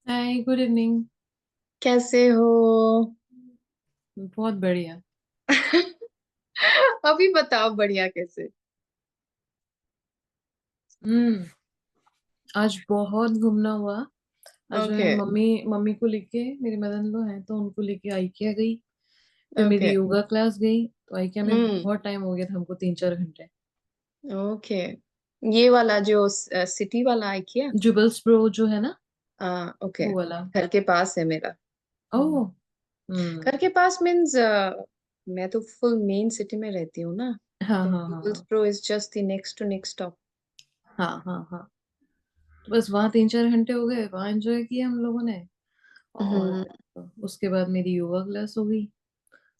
हाय, good evening. कैसे हो? बहुत बढ़िया। अभी बताओ बढ़िया कैसे? हम्म। आज बहुत घूमना हुआ। आज मैं ओके। मम्मी मम्मी को लेके, मेरी मदर इन लॉ है तो उनको लेके आइकिया गई। फिर मेरी ओके। योगा क्लास गई तो आइकिया में हम्म। बहुत टाइम हो गया था हमको, 3-4 घंटे। ओके। ये वाला जो सिटी वाला IKEA। जुबल्स प्रो जो है ना, ओके। वो वाला। घर के पास है मेरा। ओह। हम्म। घर के पास मीन्स मैं तो फुल मेन सिटी में रहती हूँ ना। हाँ तो हाँ हाँ जुबल्स हाँ pro is just the next to next stop. हाँ हाँ हाँ। तो बस वहाँ 3-4 घंटे हो गए, वहाँ एंजॉय किया हम लोगों ने। हम्म। और उसके बाद मेरी योगा क्लास हो गई।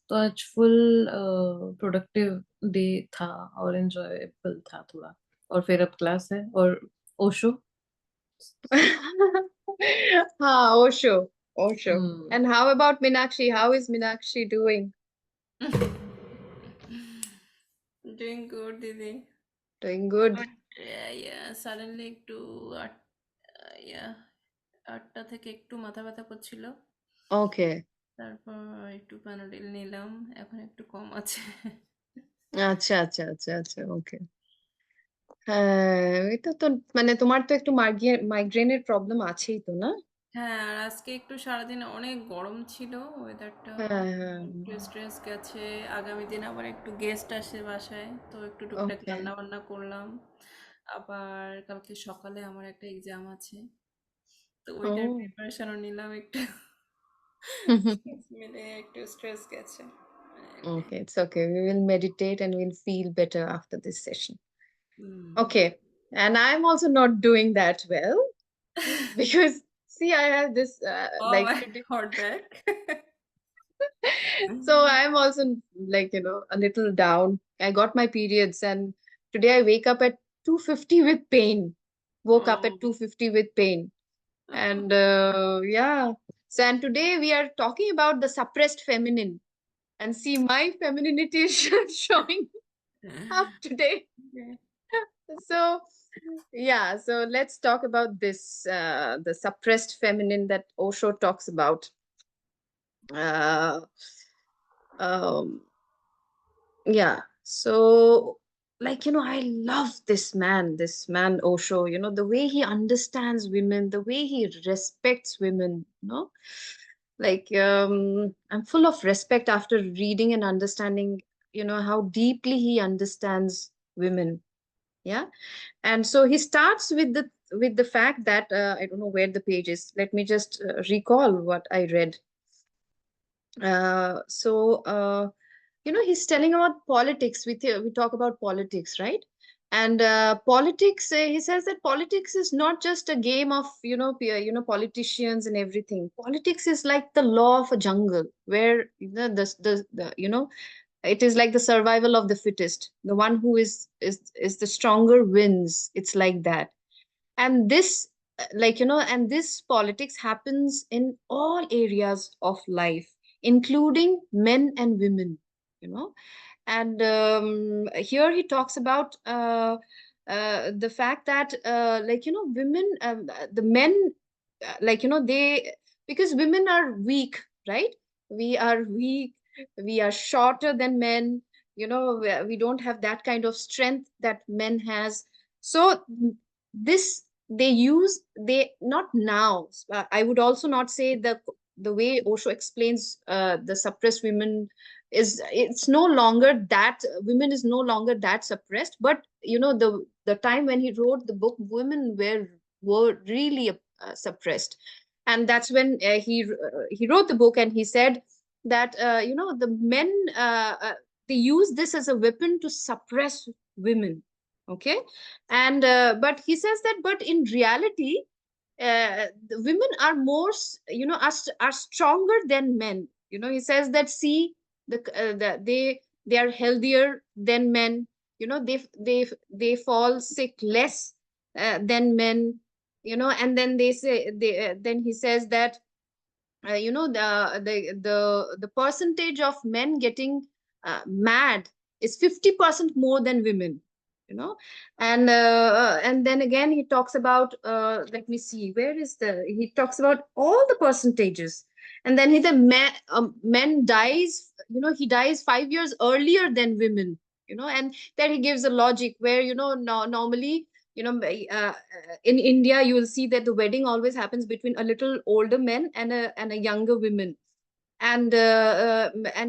तो आज फुल प्रोडक्टिव डे था और एंजॉयबल था थोड़ा। और फिर अब क्लास है और ओशो। हाँ, Osho. Osho. Hmm. And how about Meenakshi? How is Meenakshi doing? Doing good দিদি। Doing good. But ya suddenly একটু ইয়া 8টা থেকে একটু মাথা ব্যথা করছিল। ओके। তারপর একটু প্যানাডিল নিলাম, এখন একটু কম আছে। আচ্ছা আচ্ছা আচ্ছা আচ্ছা, ওকে। হ্যাঁ, এটা তো মানে তোমার তো একটু মাইগ্রেনের প্রবলেম আছেই তো, না? হ্যাঁ, আর আজকে একটু সারাদিন অনেক গরম ছিল, ওয়েদারটা হ্যাঁ হ্যাঁ। একটু স্ট্রেস গেছে। আগামী দিন আবার একটু গেস্ট আসে বাসায়, তো একটু টুকটাক ওকে। রান্না বান্না করলাম। আবার কালকে সকালে আমার একটা এক্সাম আছে, তো ওইটার ও। প্রিপারেশনও নিলাম একটু। মিলে একটু স্ট্রেস গেছে এটাই। Okay, it's okay. We will meditate and we'll feel better after this session. Hmm. Okay. And I'm also not doing that well because see, I have this oh like my today. Got back. So I'm also like, a little down. I got my periods and today I wake up at 2:50 with pain. Woke up at uh 2:50 with pain. And yeah. So and today we are talking about the suppressed feminine. And see, my femininity is showing up today. So yeah, so let's talk about this the suppressed feminine that Osho talks about. Uh, um, yeah. So, like, I love this man, Osho, the way he understands women, the way he respects women. Like, I'm full of respect after reading and understanding, how deeply he understands women. Yeah. And so he starts with the fact that I don't know where the page is. Let me just recall what I read. He's telling about politics. We talk about politics, right? And politics, he says that politics is not just a game of politicians and everything. Politics is like the law of a jungle, where it is like the survival of the fittest. The one who is the stronger wins. It's like that. And this and this politics happens in all areas of life, including men and women. you know and here he talks about the fact that women, the men, they, because women are weak, right? We are weak. We are shorter than men. We don't have that kind of strength that men has. So this, they not now. I would also not say the way Osho explains the suppressed women is, it's no longer that women is no longer that suppressed, but the time when he wrote the book, women were really suppressed. And that's when he wrote the book, and he said that the men, they use this as a weapon to suppress women. Okay. And but he says that, but in reality, the women are more are stronger than men. He says that, see, they are healthier than men. They fall sick less than men. And then then he says that the percentage of men getting mad is 50% more than women. you know. And then again he talks about, let me see, where is the, he talks about all the percentages. And then he, the men dies, he dies 5 years earlier than women, and then he gives a logic where, no, normally, in India you will see that the wedding always happens between a little older men and a younger women. And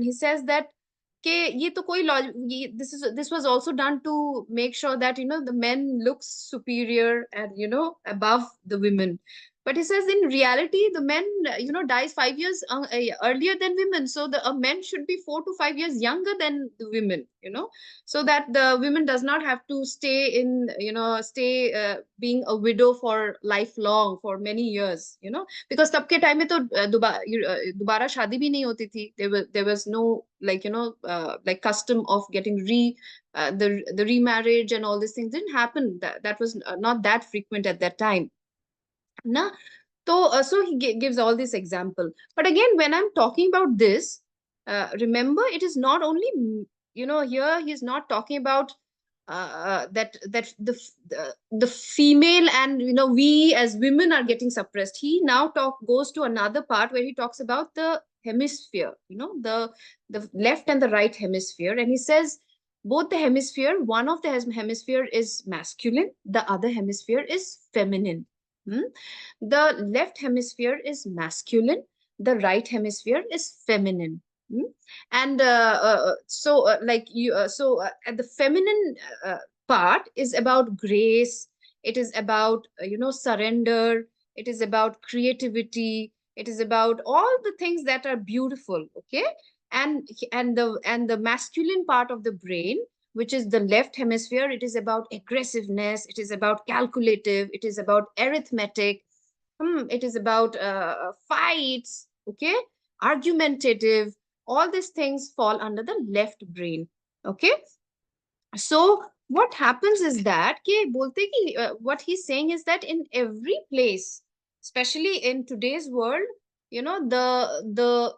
he says that कि ये तो कोई this was also done to make sure that the men looks superior and above the women. But he says in reality the men dies 5 years earlier than women, so the men should be 4 to 5 years younger than the women, so that the women does not have to stay in stay being a widow for lifelong, for many years, because तब के time में तो दोबारा शादी भी नहीं होती थी. There was no, like like custom of getting the remarriage and all these things didn't happen. That was not that frequent at that time, na. So he gives all this example. But again, when I'm talking about this, remember, it is not only, here he's not talking about that the female, and we as women are getting suppressed. He now goes to another part where he talks about the hemisphere, the left and the right hemisphere, and he says both the hemisphere, one of the hemisphere is masculine, the other hemisphere is feminine. The left hemisphere is masculine, the right hemisphere is feminine. And like you the feminine part is about grace, it is about surrender, it is about creativity, it is about all the things that are beautiful, okay. And the masculine part of the brain, which is the left hemisphere, it is about aggressiveness, it is about calculative, it is about arithmetic, it is about fights, okay, argumentative. All these things fall under the left brain, okay. So what happens is that what he's saying is that in every place, especially in today's world, the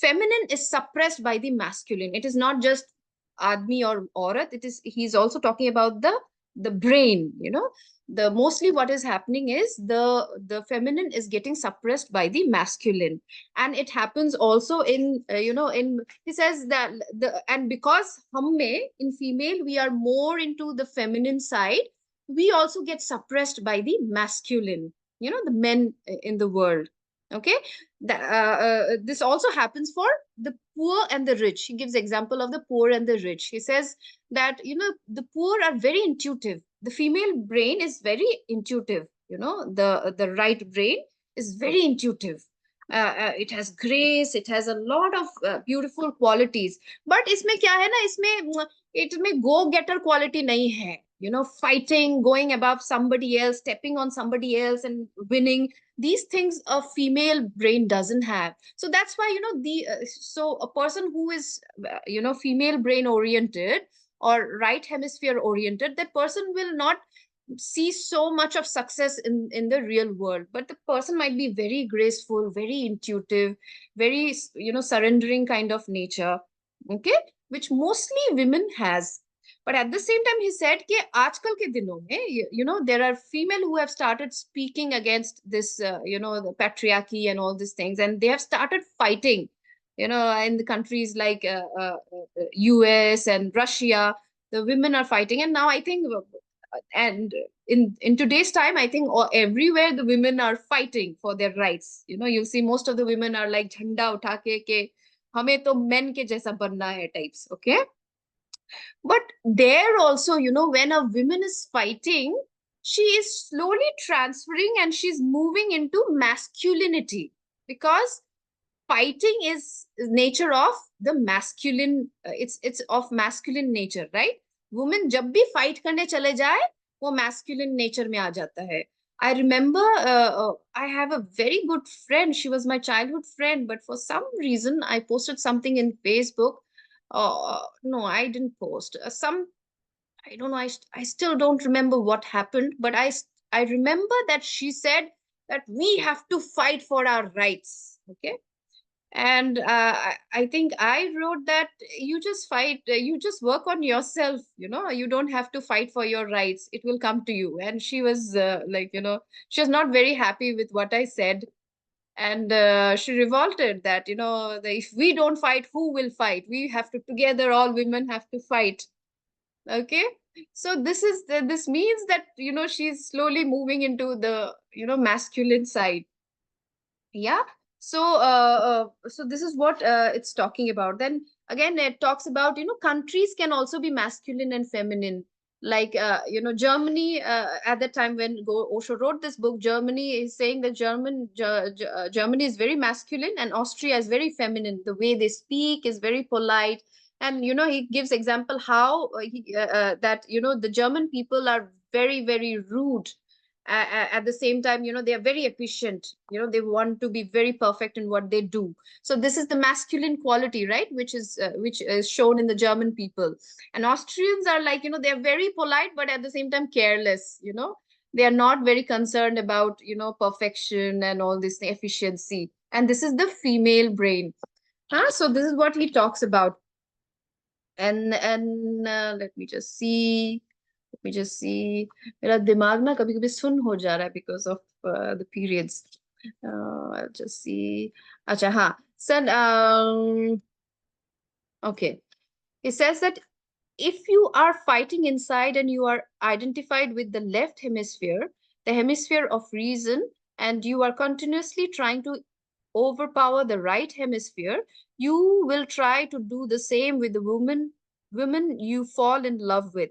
feminine is suppressed by the masculine. It is not just admi or aurat, it is, he's also talking about the brain, the mostly what is happening is the feminine is getting suppressed by the masculine. And it happens also in in, he says that and because hum mein, in female we are more into the feminine side, we also get suppressed by the masculine, the men in the world, okay. This also happens for the poor and the rich. He gives example of the poor and the rich. He says that the poor are very intuitive. The female brain is very intuitive, the right brain is very intuitive. It has grace, it has a lot of beautiful qualities. But इसमें क्या है ना, इसमें इसमें go getter quality नहीं है, fighting, going above somebody else, stepping on somebody else and winning. These things a female brain doesn't have. So that's why so a person who is female brain oriented or right hemisphere oriented, that person will not see so much of success in the real world. But the person might be very graceful, very intuitive, very surrendering kind of nature, okay, which mostly women has. But at the same time he said कि आजकल के दिनों में there are female who have started speaking against this the patriarchy and all these things, and they have started fighting in the countries like US and Russia. The women are fighting, and now I think and in today's time I think everywhere the women are fighting for their rights. You'll see most of the women are like झंडा उठा के हमें तो men के जैसा बनना है types, okay. But there also, when a woman is fighting, she is slowly transferring and she's moving into masculinity, because fighting is nature of the masculine, it's of masculine nature, right? Woman जब भी fight करने चले जाए, वो masculine nature में आ जाता है. I remember I have a very good friend. She was my childhood friend, but for some reason I posted something in Facebook. No, I didn't post. I don't know. I still don't remember what happened, but I remember that she said that we have to fight for our rights. Okay. And I think I wrote that you just fight, you just work on yourself, you don't have to fight for your rights. It will come to you. And she was like, she was not very happy with what I said. And she revolted that, if we don't fight, who will fight? We have to together, all women have to fight. Okay. So this means that, she's slowly moving into the, masculine side. Yeah. So so this is what it's talking about. Then again it talks about, countries can also be masculine and feminine. Like Germany, at the time when Osho wrote this book, Germany is saying that Germany is very masculine and Austria is very feminine. The way they speak is very polite. And he gives example how that the German people are very, very rude. At the same time, they are very efficient. They want to be very perfect in what they do. So this is the masculine quality, right, which is shown in the German people. And Austrians are like, they are very polite but at the same time careless. They are not very concerned about, perfection and all this efficiency. And this is the female brain. So this is what he talks about. And let me just see मेरा दिमाग ना कभी कभी सुन हो जा रहा है because of the periods. I'll just see. अच्छा हाँ sir, okay. He says that if you are fighting inside and you are identified with the left hemisphere, the hemisphere of reason, and you are continuously trying to overpower the right hemisphere, you will try to do the same with the women you fall in love with.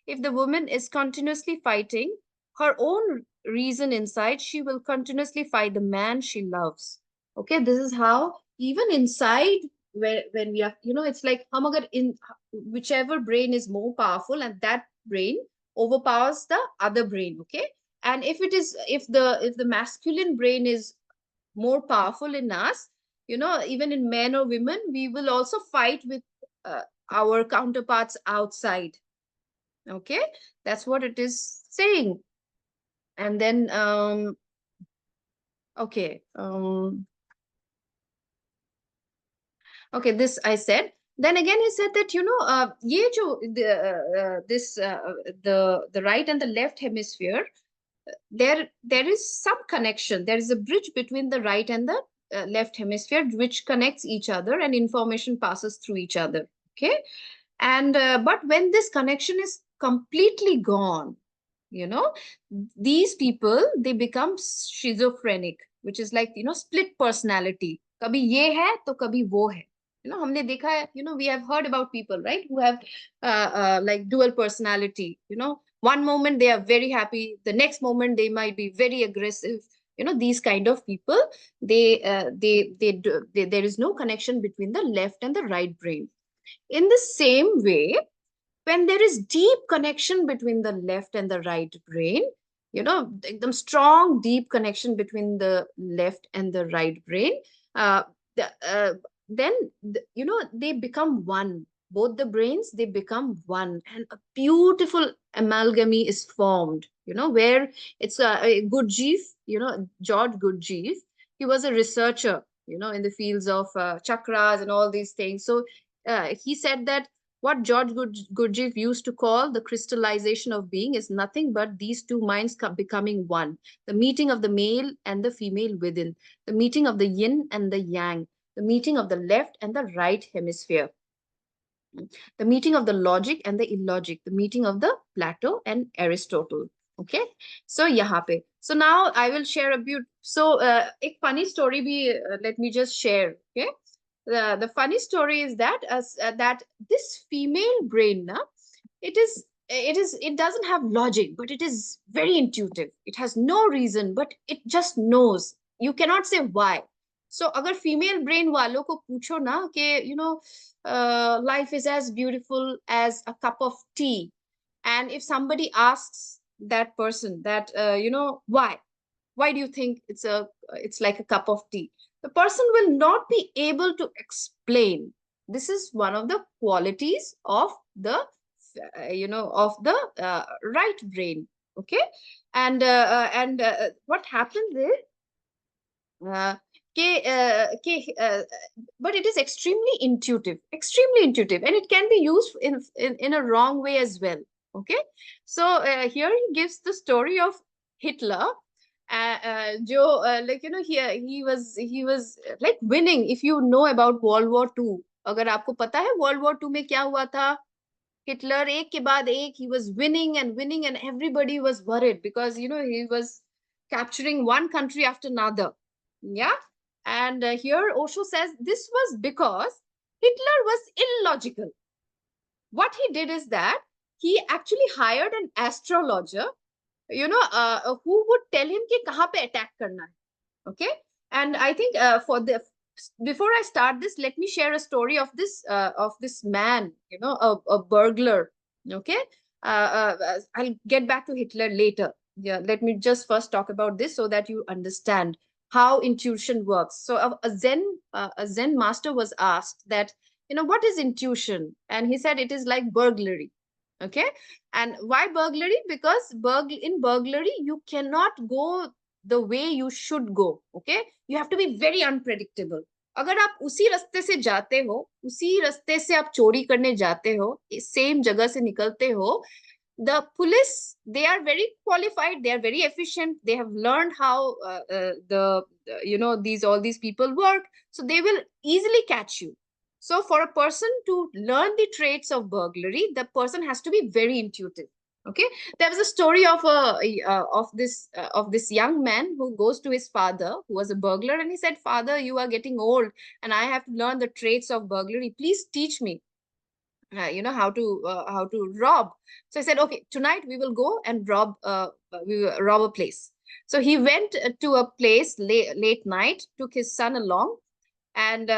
If the woman is continuously fighting her own reason inside, she will continuously fight the man she loves. Okay, this is how even inside, where when we are, it's like hum agar in whichever brain is more powerful, and that brain overpowers the other brain. Okay, and if the masculine brain is more powerful in us, even in men or women, we will also fight with uh, our counterparts outside. Okay, that's what it is saying. And then okay, okay, this I said. Then again he said that, ye jo this the right and the left hemisphere, there is some connection. There is a bridge between the right and the left hemisphere which connects each other, and information passes through each other. Okay. And but when this connection is completely gone, you know these people, they become schizophrenic, which is like, split personality. Kabhi ye hai to kabhi wo hai. Humne dekha hai, we have heard about people, right, who have like dual personality. One moment they are very happy, the next moment they might be very aggressive. These kind of people, there is no connection between the left and the right brain. In the same way, when there is deep connection between the left and the right brain, the strong deep connection between the left and the right brain, uh, the, uh, then they become one. Both the brains, they become one, and a beautiful amalgamy is formed, where it's Gurdjieff, George Gurdjieff. He was a researcher, in the fields of chakras and all these things. So he said that what George Gurdjieff used to call the crystallization of being is nothing but these two minds becoming one. The meeting of the male and the female within, the meeting of the yin and the yang, the meeting of the left and the right hemisphere, the meeting of the logic and the illogic, the meeting of the Plato and Aristotle. Okay, so yahan pe. So now I will share a so एक funny story bhi let me just share. Okay, the funny story is that that this female brain, na, it doesn't have logic, but it is very intuitive. It has no reason, but it just knows. You cannot say why. So agar female brain walo ko pucho na ke life is as beautiful as a cup of tea, and if somebody asks that person that why do you think it's like a cup of tea, the person will not be able to explain. This is one of the qualities of the of the right brain. Okay. And what happens is, But it is extremely intuitive, and it can be used in a wrong way as well. Okay, so here he gives the story of Hitler. Jo, like, he was like winning. If you know about World War II, अगर आपको पता है World War II में क्या हुआ था, Hitler एक के बाद एक, he was winning and winning, and everybody was worried because he was capturing one country after another. Yeah, and here Osho says this was because Hitler was illogical. What he did is that he actually hired an astrologer, who would tell him कि कहाँ पे attack करना है. Okay, and I think before I start this, let me share a story of this man, a burglar. Okay, I'll get back to Hitler later. Yeah, let me just first talk about this so that you understand how intuition works. So a Zen master was asked that, what is intuition, and he said it is like burglary. Okay, and why burglary? Because in burglary you cannot go the way you should go. Okay, you have to be very unpredictable. अगर आप उसी रास्ते से जाते हो, उसी रास्ते से आप चोरी करने जाते हो, सेम जगह से निकलते हो, the police, they are very qualified, they are very efficient, they have learned how these all these people work, so they will easily catch you. So for a person to learn the traits of burglary, the person has to be very intuitive. Okay, there was a story of this young man who goes to his father, who was a burglar, and he said, "Father, you are getting old, and I have to learn the traits of burglary. Please teach me, how to rob." So I said, "Okay, tonight we will go and we will rob a place." So he went to a place late night, took his son along, and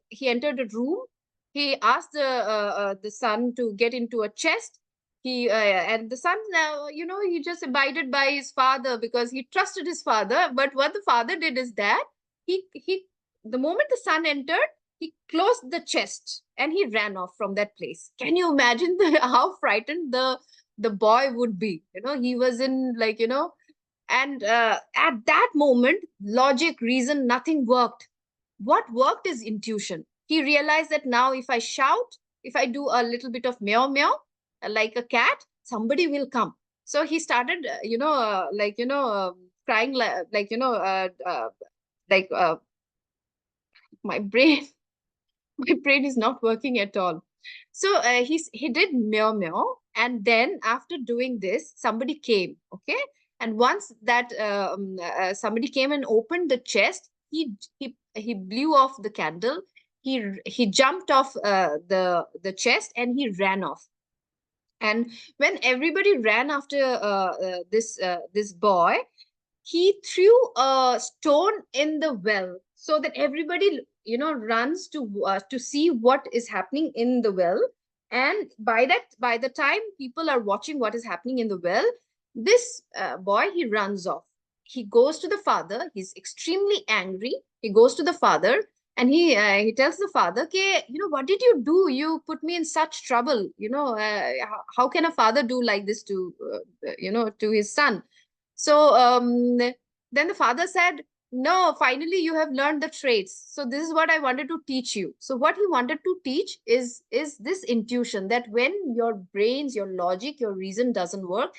he entered a room. He asked the son to get into a chest. And the son, he just abided by his father because he trusted his father. But what the father did is that he the moment the son entered, he closed the chest and he ran off from that place. Can you imagine how frightened the boy would be? He was in, like, and at that moment, logic, reason, nothing worked. What worked is intuition. He realized that now if I shout, if I do a little bit of meow meow, like a cat, somebody will come. So he started, crying like my brain, my brain is not working at all. So he did meow meow, and then after doing this, somebody came. Okay, and once that somebody came and opened the chest, he blew off the candle. He jumped off the chest and he ran off. And when everybody ran after this boy, he threw a stone in the well so that everybody runs to see what is happening in the well. And by the time people are watching what is happening in the well, this boy, he runs off. He goes to the father. He's extremely angry. He goes to the father and he tells the father, "Okay, what did you do? You put me in such trouble. How can a father do like this to his son?" So then the father said, "No, finally you have learned the traits. So this is what I wanted to teach you." So what he wanted to teach is this intuition, that when your brains, your logic, your reason doesn't work,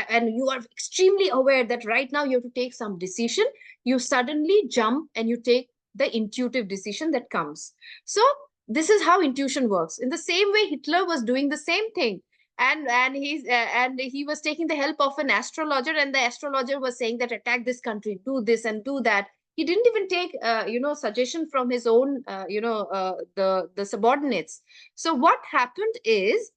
and you are extremely aware that right now you have to take some decision, you suddenly jump and you take the intuitive decision that comes. So this is how intuition works. In the same way, Hitler was doing the same thing, and he was taking the help of an astrologer, and the astrologer was saying that attack this country, do this and do that. He didn't even take suggestion from his own the subordinates. So what happened is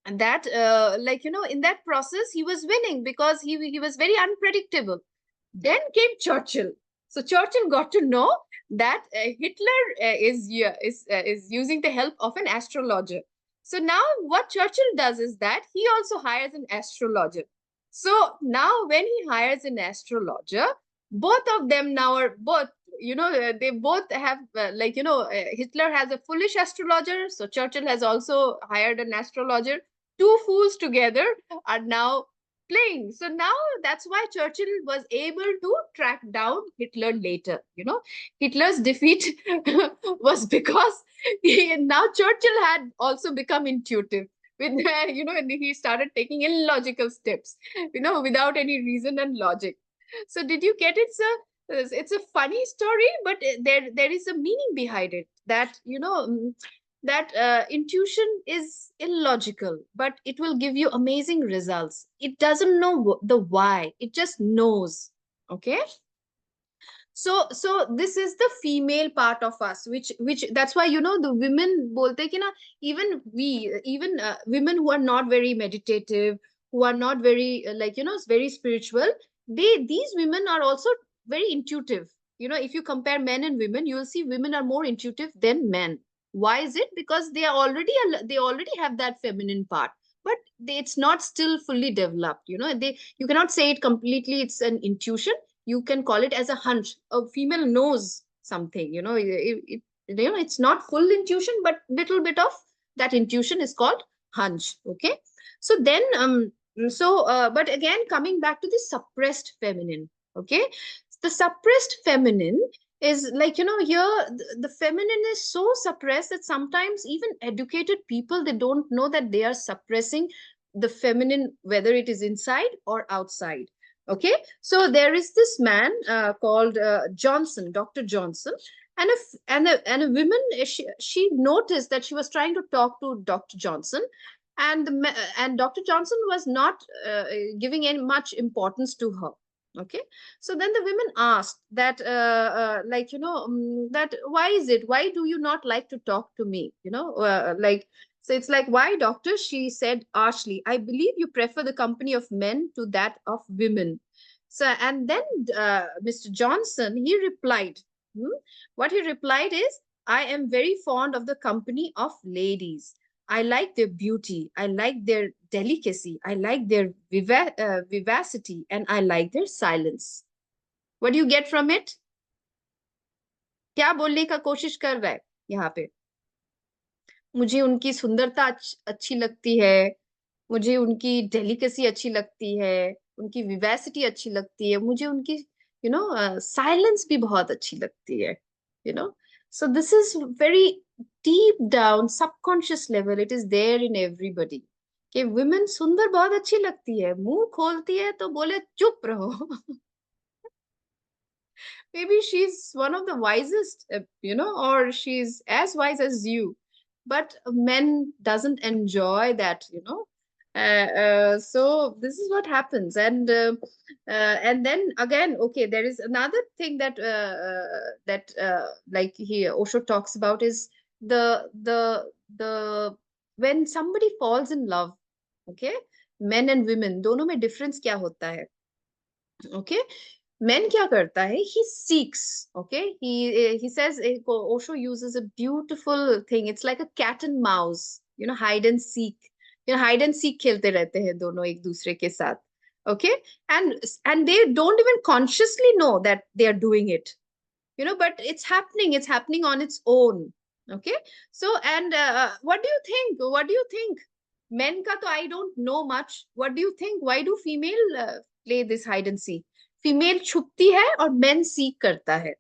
that in that process he was winning because he was very unpredictable. Then came Churchill. So Churchill got to know that Hitler is using the help of an astrologer. So now what Churchill does is that he also hires an astrologer. So now when he hires an astrologer, both of them now are both, they both have Hitler has a foolish astrologer, so Churchill has also hired an astrologer. Two fools together are now playing. So now that's why Churchill was able to track down Hitler later. Hitler's defeat was because now Churchill had also become intuitive. And he started taking illogical steps, without any reason and logic. So did you get it, sir? It's a funny story, but there is a meaning behind it. That intuition is illogical, but it will give you amazing results. It doesn't know the why, it just knows. Okay. So this is the female part of us, which that's why the women bolte ki na, even women who are not very meditative, who are not very very spiritual, these women are also very intuitive. If you compare men and women, you will see women are more intuitive than men. Why is it? Because they already have that feminine part, but it's not still fully developed. You cannot say it completely it's an intuition. You can call it as a hunch. A female knows something. It's not full intuition, but little bit of that intuition is called hunch. Okay. So then but again, coming back to the suppressed feminine. Okay. The suppressed feminine is here the feminine is so suppressed that sometimes even educated people, they don't know that they are suppressing the feminine, whether it is inside or outside. Okay. So there is this man called Johnson, Dr. Johnson, and a woman. She noticed that she was trying to talk to Dr. Johnson, and Dr. Johnson was not giving any much importance to her. Okay. So then the women asked that that why is it, why do you not like to talk to me, so it's like, why, doctor? She said harshly, I believe you prefer the company of men to that of women. So, and then Mr. Johnson, he replied, what he replied is, I am very fond of the company of ladies. I like their beauty. I like their delicacy. I like their vivacity, and I like their silence. What do you get from it? क्या बोलने का कोशिश कर रहा है यहाँ पे? मुझे उनकी सुंदरता अच्छी लगती है, मुझे उनकी डेलिकेसी अच्छी लगती है, उनकी विवेसिटी अच्छी लगती है, मुझे उनकी साइलेंस भी बहुत अच्छी लगती है. You know so this is very deep down subconscious level, it is there in everybody कि वुमेन सुंदर बहुत अच्छी लगती है, मुंह खोलती है तो बोले चुप रहो. Maybe she's one of the wisest, or she's as wise as you, but men doesn't enjoy that. So this is what happens. And then again, okay, there is another thing that like here Osho talks about is the when somebody falls in love. Okay, men and women दोनों में difference क्या होता है? Okay, men क्या करता है? He seeks. Okay, he says, Osho uses a beautiful thing. It's like a cat and mouse, hide and seek. Hide and seek खेलते रहते हैं दोनों एक दूसरे के साथ. Okay, and they don't even consciously know that they are doing it. But it's happening on its own. Okay. So, and what do you think? Men ka to I don't know much. What do you think? Why do female play this hide and seek? Female छुपती है और men seek करता है.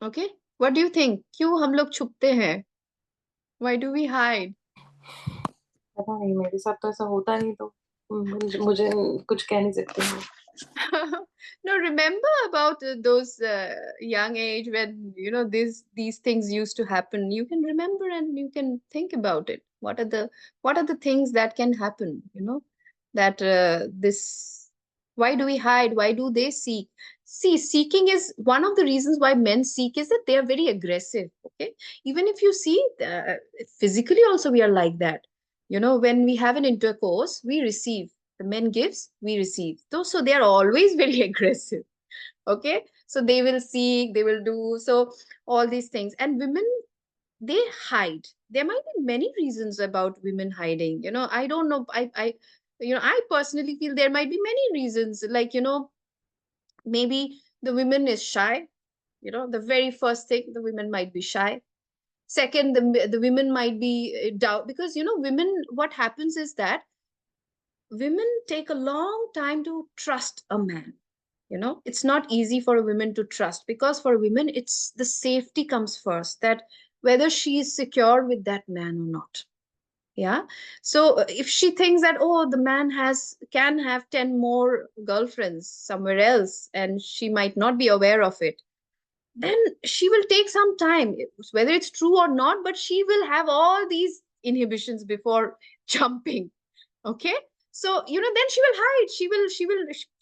Okay. What do you think? क्यों हम लोग छुपते हैं? Why do we hide? पता नहीं, मेरे साथ तो ऐसा होता नहीं, तो मुझे कुछ कह नहीं सकती हूँ. No, remember about those young age when these things used to happen. You can remember and you can think about it. What are the things that can happen? That this. Why do we hide? Why do they seek? See, seeking is one of the reasons why men seek is that they are very aggressive. Okay, even if you see physically also we are like that. When we have an intercourse, we receive. The men gives, we receive. So they are always very aggressive. Okay, so they will seek, they will do so all these things. And women, they hide. There might be many reasons about women hiding. I don't know. I personally feel there might be many reasons. Like maybe the women is shy. The very first thing, the women might be shy. Second, the women might be doubt, because women, what happens is that women take a long time to trust a man. It's not easy for a woman to trust, because for women, it's the safety comes first, that whether she is secure with that man or not. Yeah. So if she thinks that, oh, the man can have 10 more girlfriends somewhere else, and she might not be aware of it, then she will take some time, whether it's true or not, but she will have all these inhibitions before jumping. Okay. So then she will hide,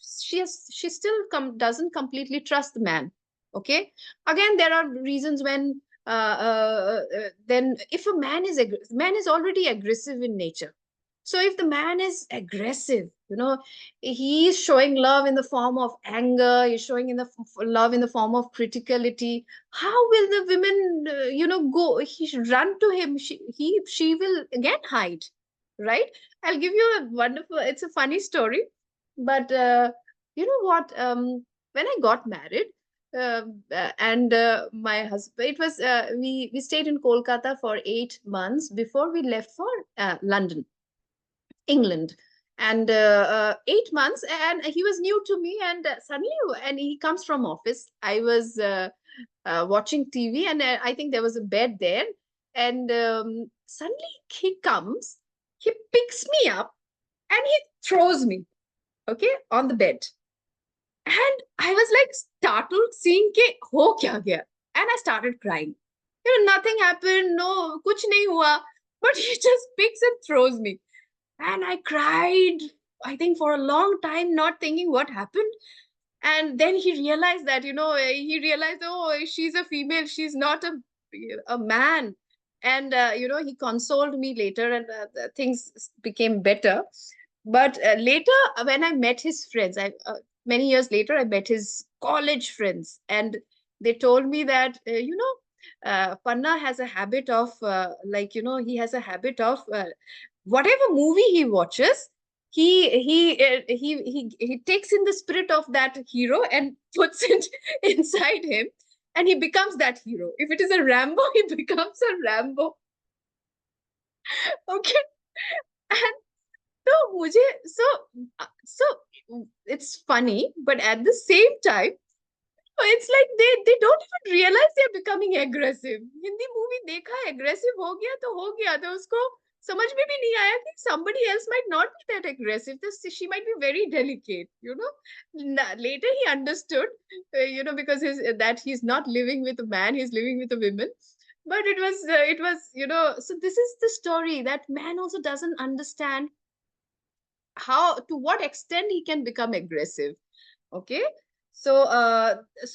she still doesn't completely trust the man. Okay. Again, there are reasons when then if a man is already aggressive in nature. So if the man is aggressive, he is showing love in the form of anger, he's showing in the love in the form of criticality. How will the women go, he should run to him, she will again hide, right? I'll give you a wonderful, it's a funny story, but you know what? When I got married, and my husband, it was we stayed in Kolkata for 8 months before we left for London, England. And 8 months, and he was new to me, and suddenly, and he comes from office. I was watching TV, and I think there was a bed there, and suddenly he comes, he picks me up, and he throws me, okay, on the bed. And I was like startled, seeing ke ho kya gaya, and I started crying. Nothing happened, no, kuch nahi hua, but he just picks and throws me, and I cried, I think for a long time, not thinking what happened. And then he realized that, he realized, oh, she's a female, she's not a man. And he consoled me later, and things became better. But later, when I met his friends, many years later, I met his college friends, and they told me that, Panna has a habit of, he has a habit of, whatever movie he watches, he takes in the spirit of that hero and puts it inside him, and he becomes that hero. If it is a Rambo, he becomes a Rambo. Okay. And so mujhe so it's funny, but at the same time, it's like they don't even realize they're becoming aggressive. Hindi movie dekha, aggressive ho gaya to usko समझ में भी नहीं आया कि somebody else might not be that aggressive. She might be very delicate. Later he understood, because that he's not living with a man, he's living with a woman. But it was, so this is the story, that man also doesn't understand how, to what extent he can become aggressive. Okay. So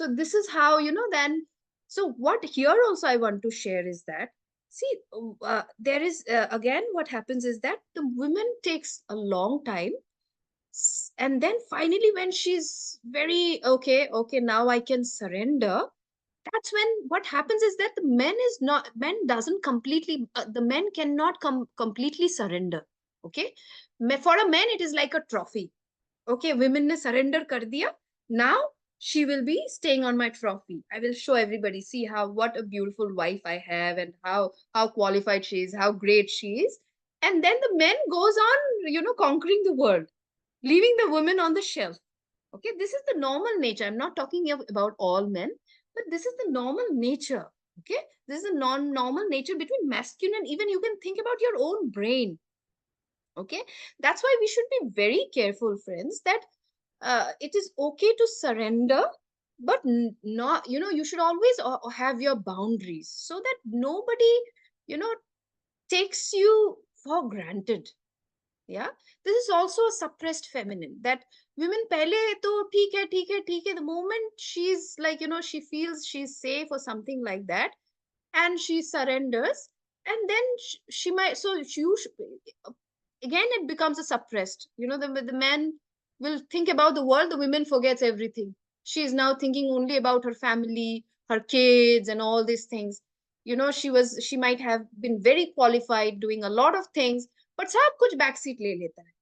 this is how, then, so what here also I want to share is that, see, there is again, what happens is that the woman takes a long time, and then finally, when she's very okay, now I can surrender. That's when what happens is that the men doesn't completely, the men cannot completely surrender. Okay. For a man, it is like a trophy. Okay, women ne surrender kar diya. Now she will be staying on my trophy. I will show everybody, see how, what a beautiful wife I have, and how qualified she is, how great she is. And then the man goes on, conquering the world, leaving the woman on the shelf. Okay, this is the normal nature. I'm not talking about all men, but this is the normal nature. Okay, this is a non-normal nature between masculine, and even you can think about your own brain. Okay, that's why we should be very careful, friends, that it is okay to surrender, but not, you should always have your boundaries, so that nobody, you know takes you for granted. Yeah. This is also a suppressed feminine, that women pehle to theek hai, the moment she's like, she feels she's safe or something like that, and she surrenders, and then she might, so again it becomes a suppressed, the man will think about the world, the woman forgets everything. She is now thinking only about her family, her kids, and all these things. She might have been very qualified, doing a lot of things, but सब कुछ backseat ले लेता है.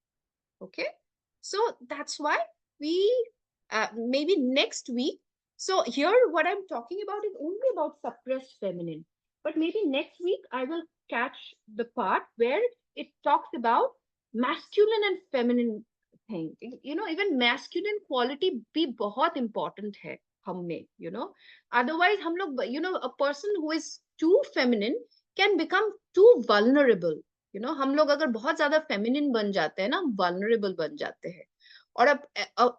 Okay. So that's why we, maybe next week, so here what I'm talking about is only about suppressed feminine, but maybe next week I will catch the part where it talks about masculine and feminine thing, even masculine quality भी बहुत important है हम में, otherwise हम लोग, a person who is too feminine can become too vulnerable. हम लोग अगर बहुत ज्यादा feminine बन जाते हैं ना, हम vulnerable बन जाते हैं. और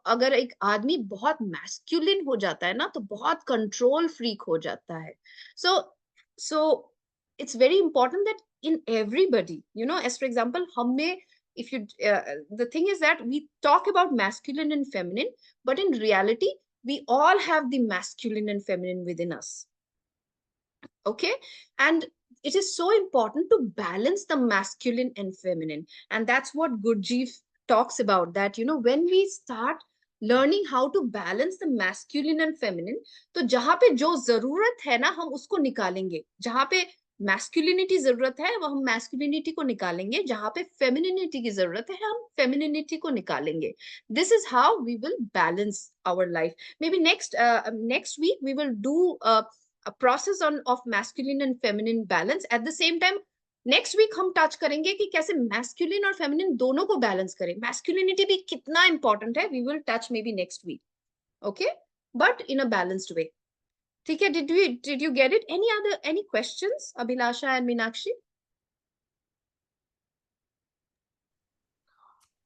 अगर एक आदमी बहुत masculine हो जाता है ना, तो बहुत control freak हो जाता है. So it's very important that in everybody, as for example, हम में, if you the thing is that we talk about masculine and feminine, but in reality we all have the masculine and feminine within us. Okay. And it is so important to balance the masculine and feminine, and that's what Gurdjieff talks about, that when we start learning how to balance the masculine and feminine, तो जहां पे जो जरूरत है ना, हम उसको निकालेंगे. जहां पे मैस्कुलिनिटी जरूरत है, वो हम मैस्कुलिनिटी को निकालेंगे. जहां पे फेमिनिनिटी की जरूरत है, हम फेमिनिनिटी को निकालेंगे. This is how we will balance our life. Maybe next week we will do a process on of masculine and feminine balance. At the same time, next week हम टच करेंगे कि कैसे मैस्कुलिन और feminine दोनों को balance करें. Masculinity भी कितना इंपॉर्टेंट है, we will touch may be next week. Okay, but in a balanced way. ठीक है. Did you get it? Any questions, Abhilasha and Meenakshi?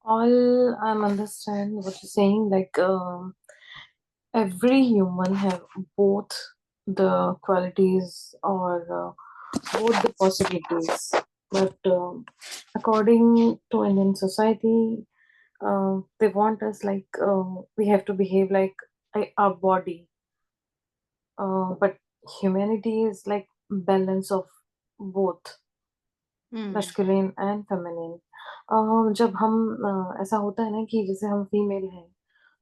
All I'm understand what you're saying, like every human have both the qualities or both the possibilities, but according to Indian society, they want us like we have to behave like our body, but humanity is like balance of both masculine and feminine. जब हम ऐसा होता है ना कि जैसे हम female हैं,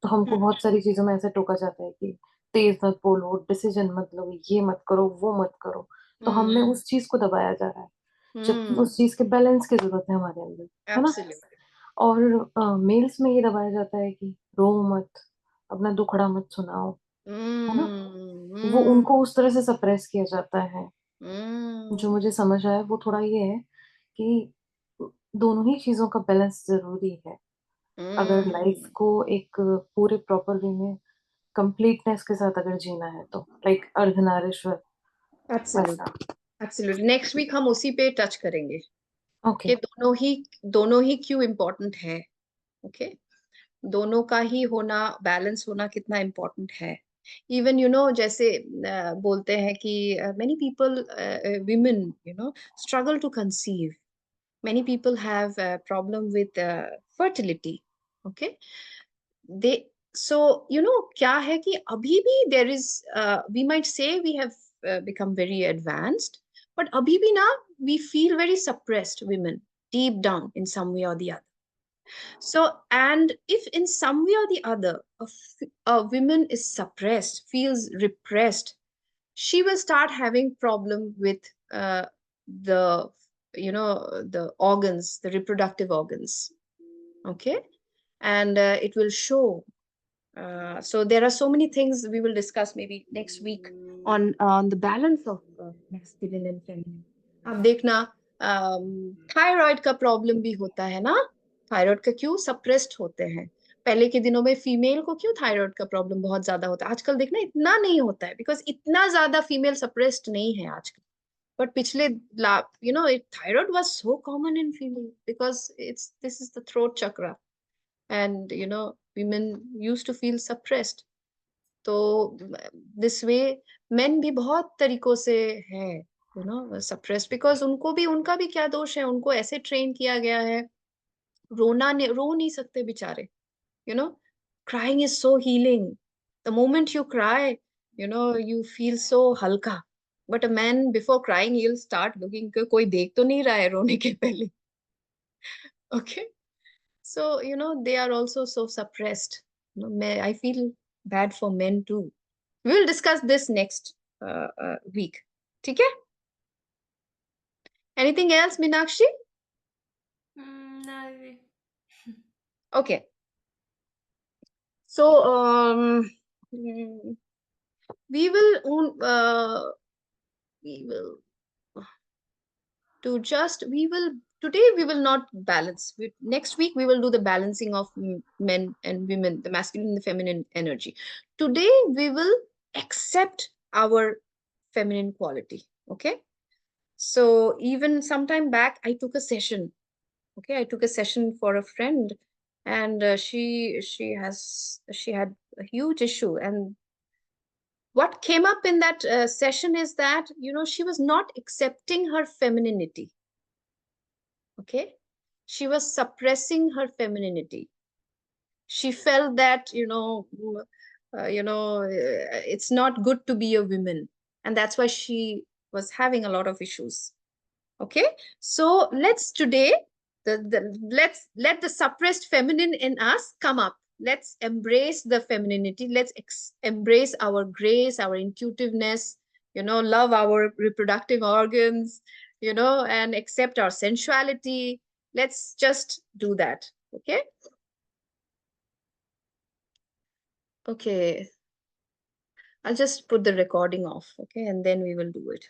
तो हमको बहुत सारी चीज़ों में ऐसे टोका जाता है कि तेज़ मत बोलो, डिसीजन मत लो, ये मत करो, वो मत करो। तो हम में उस चीज़ को दबाया जा रहा है, जबकि उस चीज़ के बैलेंस की ज़रूरत है हमारे अंदर, है ना? एब्सोल्युटली. और मेल्स में ये दबाया जाता है कि रो मत, अपना दुखड़ा मत सुनाओ, है ना? वो उनको उस तरह से सप्रेस किया जाता है। जो मुझे समझ आया वो थोड़ा ये है कि दोनों ही चीज़ों का बैलेंस ज़रूरी है। अगर लाइफ़ को एक पूरे प्रॉपर वे में कंप्लीटनेस के साथ अगर जीना है तो, लाइक अर्धनारीश्वर एब्सोल्युटली. वैसा। एब्सोल्युटली. नेक्स्ट वीक हम उसी पे टच करेंगे ओके, कि दोनों ही क्यों इम्पोर्टेंट है. ओके. दोनों का ही होना, बैलेंस होना कितना इम्पोर्टेंट है. इवन जैसे बोलते हैं कि many people, women, struggle to conceive. Many people have a problem with fertility. Okay. they क्या है कि अभी भी there is, we might say we have become very advanced, but अभी भी ना, we feel very suppressed, women, deep down in some way or the other. So, and if in some way or the other a woman is suppressed, feels repressed, she will start having problem with the the organs, the reproductive organs. Okay. And it will show. So there are so many things we will discuss maybe next week on the balance of masculine and feminine. अब देखना, thyroid का problem भी होता है ना. Thyroid का क्यों suppressed होते हैं. पहले के दिनों में फीमेल को क्यों थायराइड का प्रॉब्लम बहुत ज्यादा होता है. आजकल देखना इतना नहीं होता है, बिकॉज इतना ज्यादा फीमेल सप्रेस्ड नहीं है आजकल. बट पिछले, thyroid was so common in female because it's this is the throat चक्र. And women used to feel suppressed. तो this way men भी बहुत तरीकों से हैं suppressed, because उनको भी, उनका भी क्या दोष है. उनको ऐसे ट्रेन किया गया है. रो नहीं सकते बेचारे. you know Crying is so healing. The moment you cry, you feel so हल्का. But a man, before crying, he'll start looking कि कोई देख तो नहीं रहा है रोने के पहले. Okay. So, they are also so suppressed. I feel bad for men too. We will discuss this next week. ठीक है? Anything else, Meenakshi? No. Okay. So, we will do just, we will Today we will not balance. Next week we will do the balancing of men and women, the masculine and the feminine energy. Today we will accept our feminine quality. Okay. So even sometime back, I took a session. Okay, I took a session for a friend, and she had a huge issue. And what came up in that session is that, she was not accepting her femininity. Okay, she was suppressing her femininity. She felt that, it's not good to be a woman, and that's why she was having a lot of issues. Okay, so let's today, let's let the suppressed feminine in us come up. Let's embrace the femininity. Let's embrace our grace, our intuitiveness, love our reproductive organs, and accept our sensuality. Let's just do that. Okay. Okay, I'll just put the recording off. Okay, and then we will do it.